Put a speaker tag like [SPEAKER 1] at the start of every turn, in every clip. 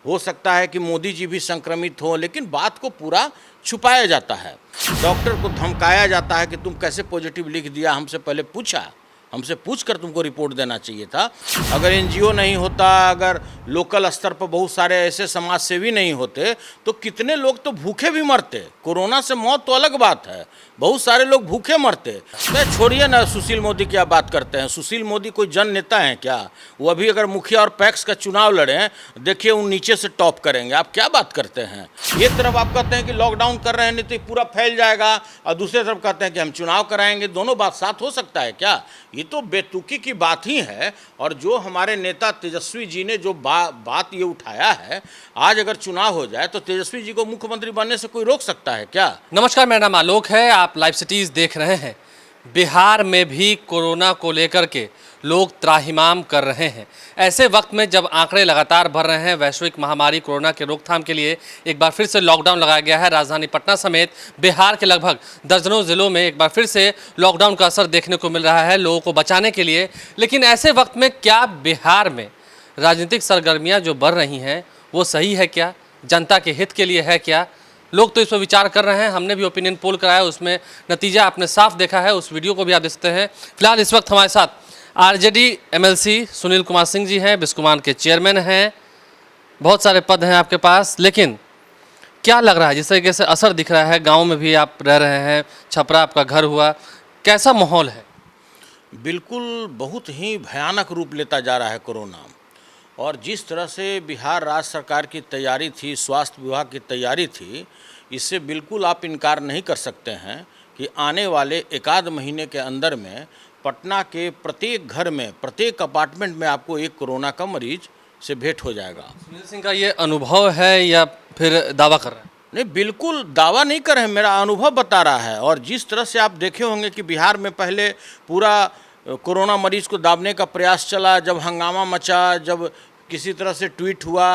[SPEAKER 1] हो सकता है कि मोदी जी भी संक्रमित हो, लेकिन बात को पूरा छुपाया जाता है। डॉक्टर को धमकाया जाता है कि तुम कैसे पॉजिटिव लिख दिया, हमसे पहले पूछा, हमसे पूछकर तुमको रिपोर्ट देना चाहिए था। अगर एनजीओ नहीं होता, अगर लोकल स्तर पर बहुत सारे ऐसे समाज सेवी नहीं होते तो कितने लोग तो भूखे भी मरते। कोरोना से मौत तो अलग बात है, बहुत सारे लोग भूखे मरते। तो छोड़िए ना, सुशील मोदी की आप बात करते हैं। सुशील मोदी कोई जन नेता हैं क्या? वो अभी अगर मुखिया और पैक्स का चुनाव लड़ें, देखिए वो नीचे से टॉप करेंगे। आप क्या बात करते हैं? एक तरफ आप कहते हैं कि लॉकडाउन कर रहे हैं नहीं तो पूरा फैल जाएगा, और दूसरी तरफ कहते हैं कि हम चुनाव कराएंगे। दोनों बात साथ हो सकता है क्या? ये तो बेतुकी की बात ही है। और जो हमारे नेता तेजस्वी जी ने जो बात ये उठाया है, आज अगर चुनाव हो जाए तो तेजस्वी जी को मुख्यमंत्री बनने से कोई रोक सकता है क्या?
[SPEAKER 2] नमस्कार, मेरा नाम आलोक है, आप लाइव सिटीज़ देख रहे हैं। बिहार में भी कोरोना को लेकर के लोग त्राहिमाम कर रहे हैं। ऐसे वक्त में जब आंकड़े लगातार बढ़ रहे हैं, वैश्विक महामारी कोरोना के रोकथाम के लिए एक बार फिर से लॉकडाउन लगाया गया है। राजधानी पटना समेत बिहार के लगभग दर्जनों जिलों में एक बार फिर से लॉकडाउन का असर देखने को मिल रहा है लोगों को बचाने के लिए। लेकिन ऐसे वक्त में क्या बिहार में राजनीतिक सरगर्मियाँ जो बढ़ रही हैं वो सही है क्या, जनता के हित के लिए है क्या? लोग तो इस पर विचार कर रहे हैं। हमने भी ओपिनियन पोल कराया, उसमें नतीजा आपने साफ देखा है। उस वीडियो को भी आप देख सकते हैं। फिलहाल इस वक्त हमारे साथ आरजेडी एमएलसी सुनील कुमार सिंह जी हैं, बिस्कुमान के चेयरमैन हैं। बहुत सारे पद हैं आपके पास, लेकिन क्या लग रहा है जिस तरीके से असर दिख रहा है? गांव में भी आप रह रहे हैं, छपरा आपका घर हुआ, कैसा माहौल है?
[SPEAKER 1] बिल्कुल बहुत ही भयानक रूप लेता जा रहा है कोरोना। और जिस तरह से बिहार राज्य सरकार की तैयारी थी, स्वास्थ्य विभाग की तैयारी थी, इससे बिल्कुल आप इनकार नहीं कर सकते हैं कि आने वाले एक आध महीने के अंदर में पटना के प्रत्येक घर में, प्रत्येक अपार्टमेंट में आपको एक कोरोना का मरीज से भेंट हो जाएगा।
[SPEAKER 2] सुनील सिंह का ये अनुभव है या फिर दावा कर रहे हैं?
[SPEAKER 1] नहीं, बिल्कुल दावा नहीं कर रहे हैं, मेरा अनुभव बता रहा है। और जिस तरह से आप देखे होंगे कि बिहार में पहले पूरा कोरोना मरीज को दाबने का प्रयास चला, जब हंगामा मचा, जब किसी तरह से ट्वीट हुआ,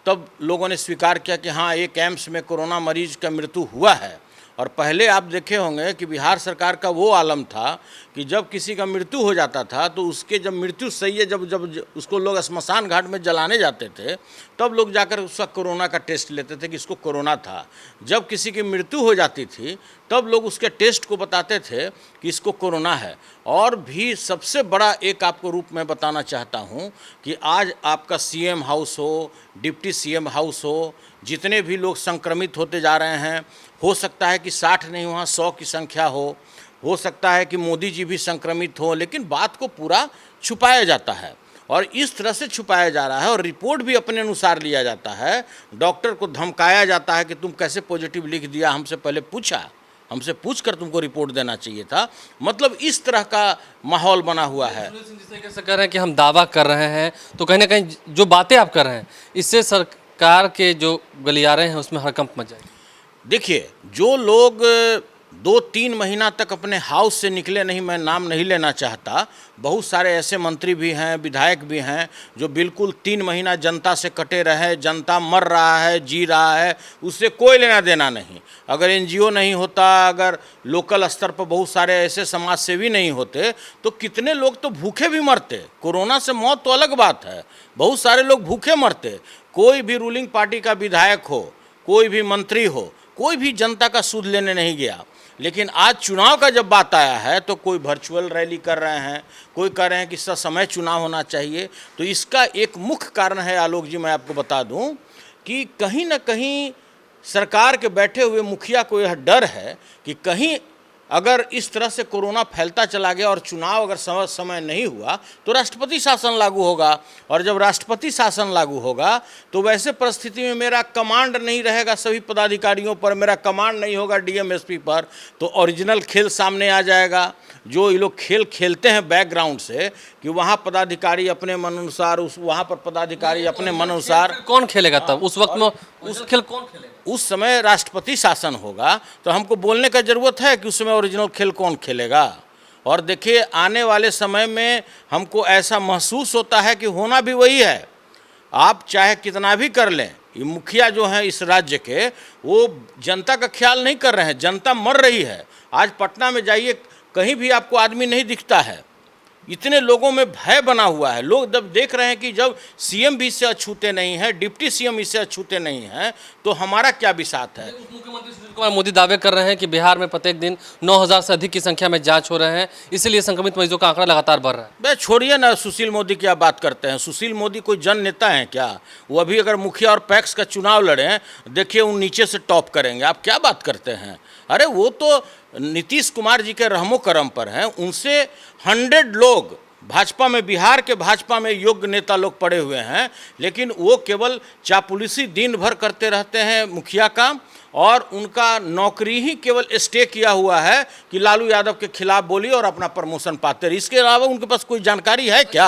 [SPEAKER 1] तब लोगों ने स्वीकार किया कि हाँ, एक एम्स में कोरोना मरीज का मृत्यु हुआ है। और पहले आप देखे होंगे कि बिहार सरकार का वो आलम था कि जब किसी का मृत्यु हो जाता था तो उसके जब मृत्यु सही है, जब उसको लोग स्मशान घाट में जलाने जाते थे, तब लोग जाकर उसका कोरोना का टेस्ट लेते थे कि इसको कोरोना था। जब किसी की मृत्यु हो जाती थी तब लोग उसके टेस्ट को बताते थे कि इसको कोरोना है। और भी सबसे बड़ा एक आपको रूप में बताना चाहता हूँ कि आज आपका सीएम हाउस हो, डिप्टी सीएम हाउस हो, जितने भी लोग संक्रमित होते जा रहे हैं, हो सकता है कि 60 नहीं, वहाँ 100 की संख्या हो सकता है कि मोदी जी भी संक्रमित हो, लेकिन बात को पूरा छुपाया जाता है। और इस तरह से छुपाया जा रहा है और रिपोर्ट भी अपने अनुसार लिया जाता है। डॉक्टर को धमकाया जाता है कि तुम कैसे पॉजिटिव लिख दिया, हमसे पहले पूछा, हमसे पूछकर तुमको रिपोर्ट देना चाहिए था। मतलब इस तरह का माहौल बना हुआ है।
[SPEAKER 2] जिस तरीके से कह रहे हैं कि हम दावा कर रहे हैं, तो कहीं ना कहीं जो बातें आप कर रहे हैं इससे सरकार के जो गलियारे हैं उसमें हड़कंप मच जाएगी।
[SPEAKER 1] देखिए, जो लोग 2-3 महीना तक अपने हाउस से निकले नहीं, मैं नाम नहीं लेना चाहता, बहुत सारे ऐसे मंत्री भी हैं, विधायक भी हैं जो बिल्कुल 3 महीना जनता से कटे रहे, जनता मर रहा है, जी रहा है, उससे कोई लेना देना नहीं। अगर एनजीओ नहीं होता, अगर लोकल स्तर पर बहुत सारे ऐसे समाज सेवी नहीं होते तो कितने लोग तो भूखे भी मरते। कोरोना से मौत तो अलग बात है, बहुत सारे लोग भूखे मरते। कोई भी रूलिंग पार्टी का विधायक हो, कोई भी मंत्री हो, कोई भी जनता का सूद लेने नहीं गया। लेकिन आज चुनाव का जब बात आया है तो कोई वर्चुअल रैली कर रहे हैं, कोई कह रहे हैं कि समय चुनाव होना चाहिए। तो इसका एक मुख्य कारण है आलोक जी, मैं आपको बता दूं कि कहीं ना कहीं सरकार के बैठे हुए मुखिया को यह डर है कि कहीं अगर इस तरह से कोरोना फैलता चला गया और चुनाव अगर समय नहीं हुआ तो राष्ट्रपति शासन लागू होगा। और जब राष्ट्रपति शासन लागू होगा तो वैसे परिस्थिति में मेरा कमांड नहीं रहेगा सभी पदाधिकारियों पर, मेरा कमांड नहीं होगा डीएम एसपी पर, तो ओरिजिनल खेल सामने आ जाएगा। जो ये लोग खेल खेलते हैं बैकग्राउंड से कि वहाँ पदाधिकारी अपने मन अनुसार, वहाँ पर पदाधिकारी अपने मन अनुसार,
[SPEAKER 2] कौन खेलेगा तब उस वक्त में? उस खेल कौन खेलेगा?
[SPEAKER 1] उस समय राष्ट्रपति शासन होगा तो हमको बोलने का ज़रूरत है कि उस समय ओरिजिनल खेल कौन खेलेगा। और देखिए, आने वाले समय में हमको ऐसा महसूस होता है कि होना भी वही है। आप चाहे कितना भी कर लें, ये मुखिया जो हैं इस राज्य के, वो जनता का ख्याल नहीं कर रहे हैं। जनता मर रही है। आज पटना में जाइए, कहीं भी आपको आदमी नहीं दिखता है। इतने लोगों में भय बना हुआ है। लोग जब देख रहे हैं कि जब सीएम भी इससे अछूते नहीं है, डिप्टी सीएम इससे अछूते नहीं है, तो हमारा क्या बिसात है।
[SPEAKER 2] मुख्यमंत्री सुशील कुमार मोदी दावे कर रहे हैं कि बिहार में प्रत्येक दिन 9,000 से अधिक की संख्या में जांच हो रहे हैं, इसीलिए संक्रमित मरीजों का आंकड़ा लगातार बढ़ रहा है।
[SPEAKER 1] बे छोड़िए ना, सुशील मोदी की आप बात करते हैं। सुशील मोदी कोई जन नेता हैं क्या? वो अभी अगर मुखिया और पैक्स का चुनाव लड़े, देखिए वो नीचे से टॉप करेंगे। आप क्या बात करते हैं? अरे वो तो नीतीश कुमार जी के रहमो करम पर हैं। उनसे 100 लोग भाजपा में, बिहार के भाजपा में योग्य नेता लोग पड़े हुए हैं, लेकिन वो केवल चापलूसी दिन भर करते रहते हैं मुखिया का, और उनका नौकरी ही केवल स्टे किया हुआ है कि लालू यादव के खिलाफ बोलिए और अपना प्रमोशन पाते रहे। इसके अलावा उनके पास कोई जानकारी है क्या?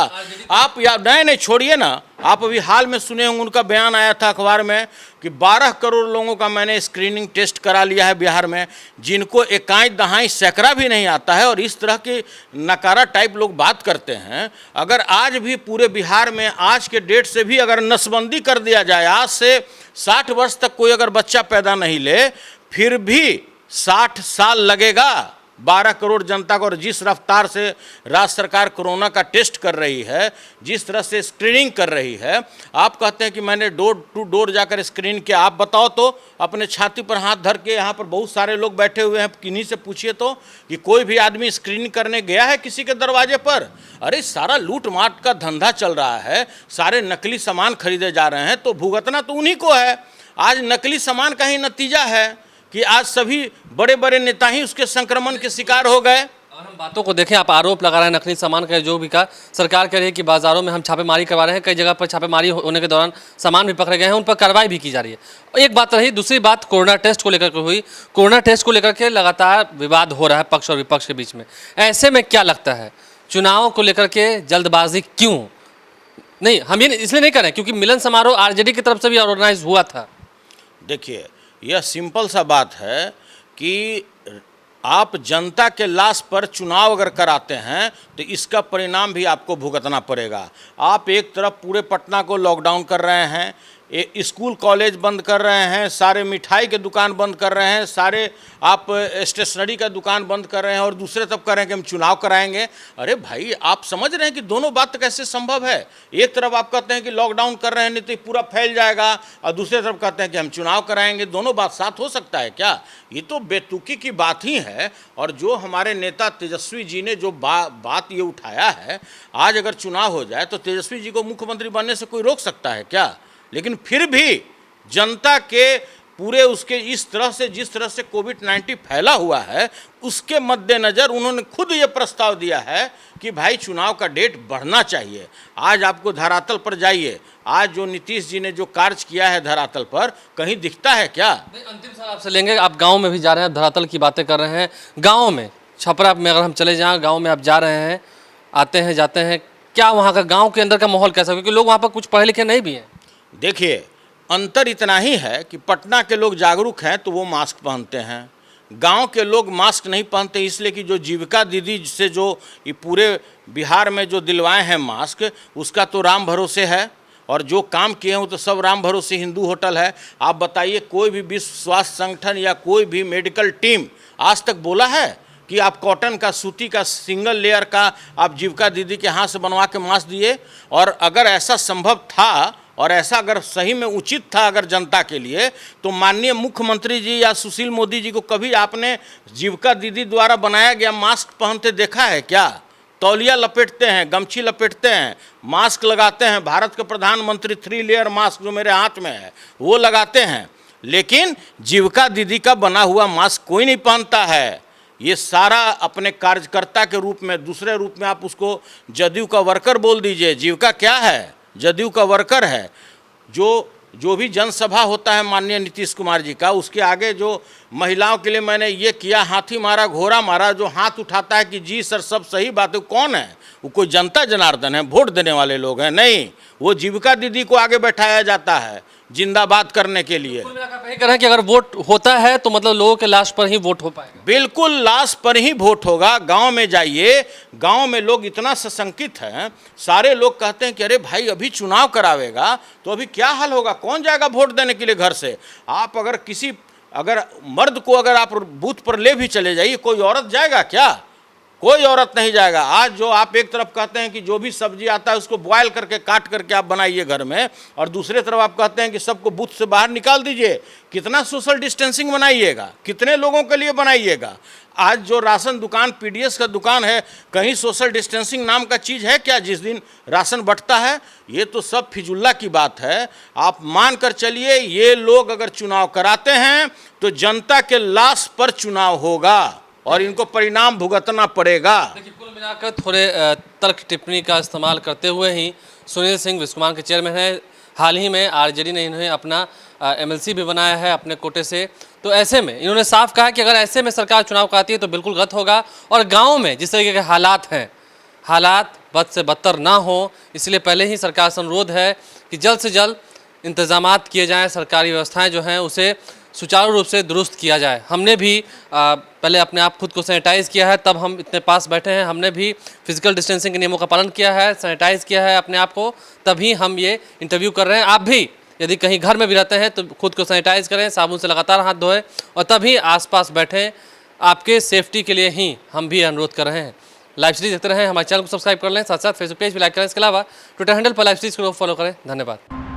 [SPEAKER 1] आप या नहीं छोड़िए ना, आप अभी हाल में सुने होंगे, उनका बयान आया था अखबार में कि 12 करोड़ लोगों का मैंने स्क्रीनिंग टेस्ट करा लिया है बिहार में, जिनको एकाई दहाई सैकड़ा भी नहीं आता है। और इस तरह के नकारा टाइप लोग बात करते हैं। अगर आज भी पूरे बिहार में आज के डेट से भी अगर नसबंदी कर दिया जाए, आज से 60 वर्ष तक कोई अगर बच्चा पैदा नहीं ले, फिर भी 60 साल लगेगा 12 करोड़ जनता को। और जिस रफ्तार से राज्य सरकार कोरोना का टेस्ट कर रही है, जिस तरह से स्क्रीनिंग कर रही है, आप कहते हैं कि मैंने डोर टू डोर जाकर स्क्रीन किया। आप बताओ तो, अपने छाती पर हाथ धर के, यहाँ पर बहुत सारे लोग बैठे हुए हैं, किन्हीं से पूछिए तो कि कोई भी आदमी स्क्रीनिंग करने गया है किसी के दरवाजे पर? अरे सारा लूट माट का धंधा चल रहा है, सारे नकली सामान खरीदे जा रहे हैं, तो भुगतना तो उन्हीं को है। आज नकली सामान का ही नतीजा है कि आज सभी बड़े बड़े नेता ही उसके संक्रमण के शिकार हो गए।
[SPEAKER 2] और हम बातों को देखें, आप आरोप लगा रहे हैं नकली सामान का, जो भी का सरकार कह रही है कि बाजारों में हम छापेमारी करवा रहे हैं, कई जगह पर छापेमारी होने के दौरान सामान भी पकड़े गए हैं, उन पर कार्रवाई भी की जा रही है। एक बात रही, दूसरी बात कोरोना टेस्ट को लेकर के हुई। कोरोना टेस्ट को लेकर के लगातार विवाद हो रहा है पक्ष और विपक्ष के बीच में। ऐसे में क्या लगता है, चुनाव को लेकर के जल्दबाजी क्यों? नहीं, हम ये इसलिए नहीं कर रहे हैं क्योंकि मिलन समारोह आरजेडी की तरफ से भी ऑर्गेनाइज हुआ था।
[SPEAKER 1] देखिए, यह सिंपल सा बात है कि आप जनता के लाश पर चुनाव अगर कराते हैं तो इसका परिणाम भी आपको भुगतना पड़ेगा। आप एक तरफ पूरे पटना को लॉकडाउन कर रहे हैं, स्कूल कॉलेज बंद कर रहे हैं, सारे मिठाई के दुकान बंद कर रहे हैं, सारे आप स्टेशनरी का दुकान बंद कर रहे हैं, और दूसरे तरफ कह रहे हैं कि हम चुनाव कराएंगे। अरे भाई, आप समझ रहे हैं कि दोनों बात कैसे संभव है? एक तरफ आप कहते हैं कि लॉकडाउन कर रहे हैं नहीं तो पूरा फैल जाएगा, और दूसरे तरफ कहते हैं कि हम चुनाव कराएंगे। दोनों बात साथ हो सकता है क्या? ये तो बेतुकी की बात ही है। और जो हमारे नेता तेजस्वी जी ने जो बात ये उठाया है, आज अगर चुनाव हो जाए तो तेजस्वी जी को मुख्यमंत्री बनने से कोई रोक सकता है क्या? लेकिन फिर भी जनता के पूरे उसके इस तरह से, जिस तरह से कोविड-19 फैला हुआ है, उसके मद्देनज़र उन्होंने खुद ये प्रस्ताव दिया है कि भाई चुनाव का डेट बढ़ना चाहिए। आज आपको धरातल पर जाइए, आज जो नीतीश जी ने जो कार्य किया है धरातल पर, कहीं दिखता है क्या?
[SPEAKER 2] अंतिम सवाल आपसे लेंगे। आप गाँव में भी जा रहे हैं, धरातल की बातें कर रहे हैं। गाँव में, छपरा में अगर हम चले जाएँ, गाँव में आप जा रहे हैं, आते हैं जाते हैं, क्या वहाँ का गाँव के अंदर का माहौल कैसा? क्योंकि लोग वहाँ पर कुछ पढ़े लिखे नहीं भी हैं।
[SPEAKER 1] देखिए, अंतर इतना ही है कि पटना के लोग जागरूक हैं तो वो मास्क पहनते हैं, गांव के लोग मास्क नहीं पहनते, इसलिए कि जो जीविका दीदी से जो ये पूरे बिहार में जो दिलवाए हैं मास्क, उसका तो राम भरोसे है, और जो काम किए हैं वो तो सब राम भरोसे हिंदू होटल है। आप बताइए, कोई भी विश्व स्वास्थ्य संगठन या कोई भी मेडिकल टीम आज तक बोला है कि आप कॉटन का, सूती का, सिंगल लेयर का आप जीविका दीदी के हाथ से बनवा के मास्क दिए? और अगर ऐसा संभव था और ऐसा अगर सही में उचित था अगर जनता के लिए, तो माननीय मुख्यमंत्री जी या सुशील मोदी जी को कभी आपने जीविका दीदी द्वारा बनाया गया मास्क पहनते देखा है क्या? तौलिया लपेटते हैं, गमछी लपेटते हैं, मास्क लगाते हैं। भारत के प्रधानमंत्री 3 लेयर मास्क जो मेरे हाथ में है वो लगाते हैं, लेकिन जीविका दीदी का बना हुआ मास्क कोई नहीं पहनता है। ये सारा अपने कार्यकर्ता के रूप में, दूसरे रूप में आप उसको जदयू का वर्कर बोल दीजिए। जीविका क्या है? जदयू का वर्कर है। जो भी जनसभा होता है माननीय नीतीश कुमार जी का, उसके आगे जो महिलाओं के लिए मैंने ये किया, हाथी मारा घोड़ा मारा, जो हाथ उठाता है कि जी सर सब सही बात है, कौन है वो? कोई जनता जनार्दन है, वोट देने वाले लोग हैं? नहीं, वो जीविका दीदी को आगे बैठाया जाता है जिंदाबाद करने के लिए।
[SPEAKER 2] कह रहे हैं कि अगर वोट होता है तो मतलब लोगों के लाश पर ही वोट हो पाएगा।
[SPEAKER 1] बिल्कुल, लाश पर ही वोट होगा। गांव में जाइए, गांव में लोग इतना सशंकित हैं, सारे लोग कहते हैं कि अरे भाई अभी चुनाव करावेगा तो अभी क्या हाल होगा, कौन जाएगा वोट देने के लिए घर से? आप अगर मर्द को अगर आप बूथ पर ले भी चले जाइए, कोई औरत जाएगा क्या? कोई औरत नहीं जाएगा। आज जो आप एक तरफ कहते हैं कि जो भी सब्जी आता है उसको बॉयल करके काट करके आप बनाइए घर में, और दूसरे तरफ आप कहते हैं कि सबको बूथ से बाहर निकाल दीजिए। कितना सोशल डिस्टेंसिंग बनाइएगा, कितने लोगों के लिए बनाइएगा? आज जो राशन दुकान पीडीएस का दुकान है, कहीं सोशल डिस्टेंसिंग नाम का चीज़ है क्या जिस दिन राशन बंटता है? ये तो सब फिजुल्ला की बात है। आप मान कर चलिए, ये लोग अगर चुनाव कराते हैं तो जनता के लाश पर चुनाव होगा और इनको परिणाम भुगतना पड़ेगा।
[SPEAKER 2] देखिए, कुल मिलाकर थोड़े तर्क टिप्पणी का इस्तेमाल करते हुए ही सुनील सिंह विस्कुमान के चेयरमैन हैं। हाल ही में आरजेडी ने इन्हें अपना एमएलसी भी बनाया है अपने कोटे से। तो ऐसे में इन्होंने साफ कहा कि अगर ऐसे में सरकार चुनाव कराती है तो बिल्कुल गलत होगा, और गाँव में जिस तरीके के हालात हैं, हालात बद से बदतर ना हो, इसलिए पहले ही सरकार से अनुरोध है कि जल्द से जल्द इंतजामात किए जाएँ, सरकारी व्यवस्थाएँ जो हैं उसे सुचारू रूप से दुरुस्त किया जाए। हमने भी पहले अपने आप खुद को सैनिटाइज़ किया है, तब हम इतने पास बैठे हैं। हमने भी फिजिकल डिस्टेंसिंग के नियमों का पालन किया है, सैनिटाइज़ किया है अपने आप को, तभी हम ये इंटरव्यू कर रहे हैं। आप भी यदि कहीं घर में भी रहते हैं तो खुद को सैनिटाइज़ करें, साबुन से लगातार हाथ धोएं और तभी आसपास बैठें। आपके सेफ्टी के लिए ही हम भी अनुरोध कर रहे हैं। लाइव सीरीज देखते रहें, हमारे चैनल को सब्सक्राइब कर लें, साथ साथ फेसबुक पेज भी लाइक करें। इसके अलावा ट्विटर हैंडल पर लाइव सीरीज को फॉलो करें। धन्यवाद।